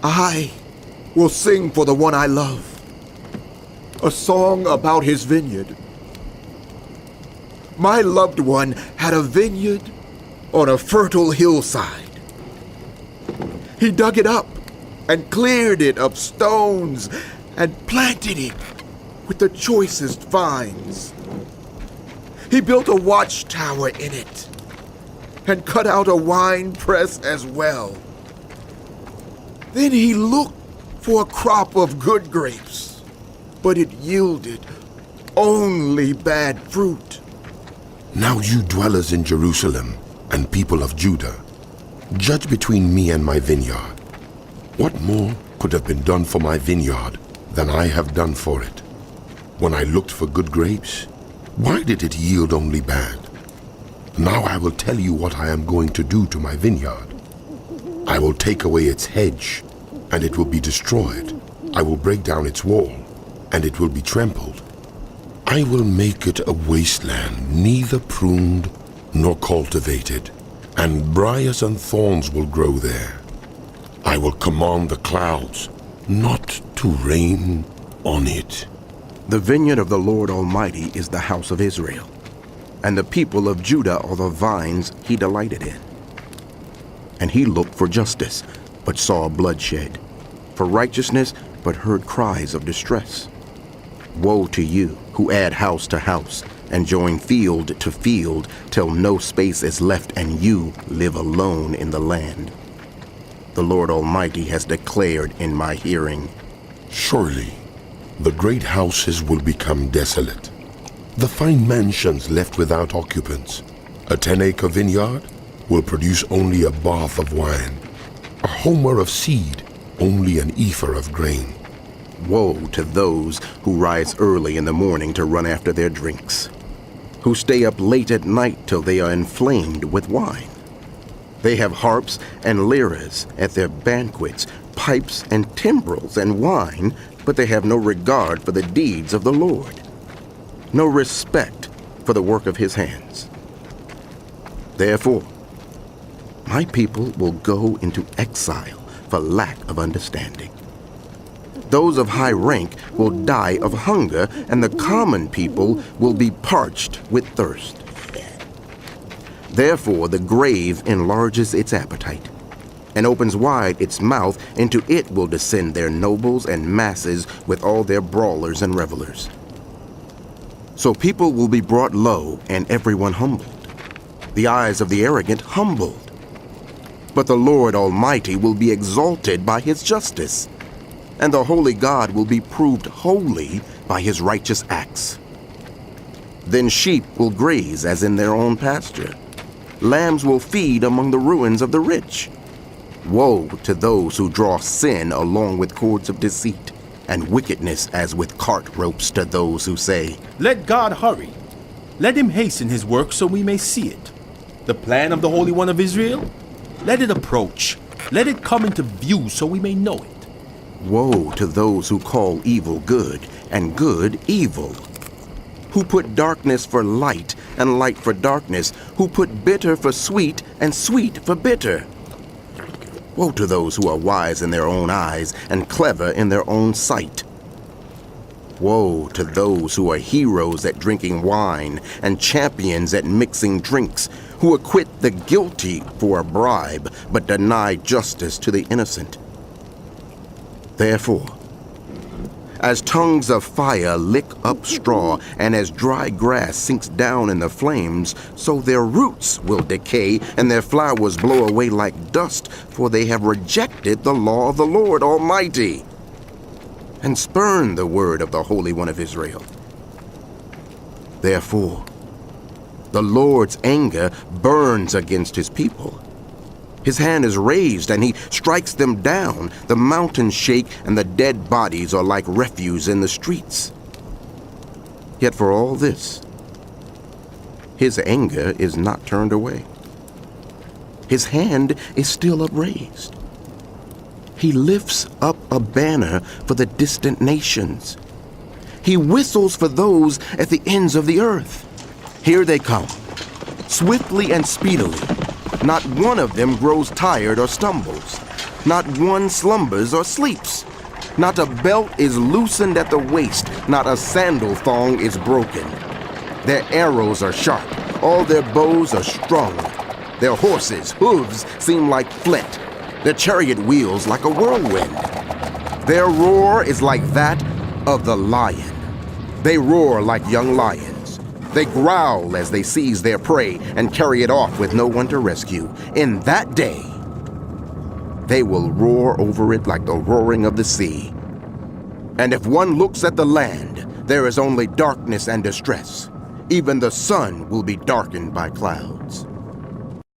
I will sing for the one I love, a song about his vineyard. My loved one had a vineyard on a fertile hillside. He dug it up and cleared it of stones and planted it with the choicest vines. He built a watchtower in it and cut out a wine press as well. Then he looked for a crop of good grapes, but it yielded only bad fruit. Now you dwellers in Jerusalem and people of Judah, judge between me and my vineyard. What more could have been done for my vineyard than I have done for it? When I looked for good grapes, why did it yield only bad? Now I will tell you what I am going to do to my vineyard. I will take away its hedge, and it will be destroyed. I will break down its wall, and it will be trampled. I will make it a wasteland, neither pruned nor cultivated, and briars and thorns will grow there. I will command the clouds not to rain on it. The vineyard of the Lord Almighty is the house of Israel, and the people of Judah are the vines he delighted in. And he looked for justice, but saw bloodshed, for righteousness, but heard cries of distress. Woe to you who add house to house, and join field to field, till no space is left and you live alone in the land. The Lord Almighty has declared in my hearing, Surely the great houses will become desolate, the fine mansions left without occupants. A 10-acre vineyard will produce only a bath of wine, a homer of seed, only an ephah of grain. Woe to those who rise early in the morning to run after their drinks, who stay up late at night till they are inflamed with wine. They have harps and lyres at their banquets, pipes and timbrels and wine, but they have no regard for the deeds of the Lord, no respect for the work of his hands. Therefore, my people will go into exile for lack of understanding. Those of high rank will die of hunger, and the common people will be parched with thirst. Therefore the grave enlarges its appetite, and opens wide its mouth. Into it will descend their nobles and masses with all their brawlers and revelers. So people will be brought low, and everyone humbled, the eyes of the arrogant humbled. But the Lord Almighty will be exalted by his justice, and the holy God will be proved holy by his righteous acts. Then sheep will graze as in their own pasture. Lambs will feed among the ruins of the rich. Woe to those who draw sin along with cords of deceit, and wickedness as with cart ropes to those who say, Let God hurry. Let him hasten his work so we may see it. The plan of the Holy One of Israel, let it approach. Let it come into view so we may know it. Woe to those who call evil good and good evil, who put darkness for light and light for darkness, who put bitter for sweet and sweet for bitter. Woe to those who are wise in their own eyes and clever in their own sight. Woe to those who are heroes at drinking wine and champions at mixing drinks, who acquit the guilty for a bribe but deny justice to the innocent. Therefore, as tongues of fire lick up straw, and as dry grass sinks down in the flames, so their roots will decay, and their flowers blow away like dust, for they have rejected the law of the Lord Almighty, and spurned the word of the Holy One of Israel. Therefore, the Lord's anger burns against his people. His hand is raised, and he strikes them down. The mountains shake, and the dead bodies are like refuse in the streets. Yet for all this, his anger is not turned away. His hand is still upraised. He lifts up a banner for the distant nations. He whistles for those at the ends of the earth. Here they come, swiftly and speedily. Not one of them grows tired or stumbles. Not one slumbers or sleeps. Not a belt is loosened at the waist. Not a sandal thong is broken. Their arrows are sharp. All their bows are strung. Their horses' hooves seem like flint. Their chariot wheels like a whirlwind. Their roar is like that of the lion. They roar like young lions. They growl as they seize their prey and carry it off with no one to rescue. In that day, they will roar over it like the roaring of the sea. And if one looks at the land, there is only darkness and distress. Even the sun will be darkened by clouds.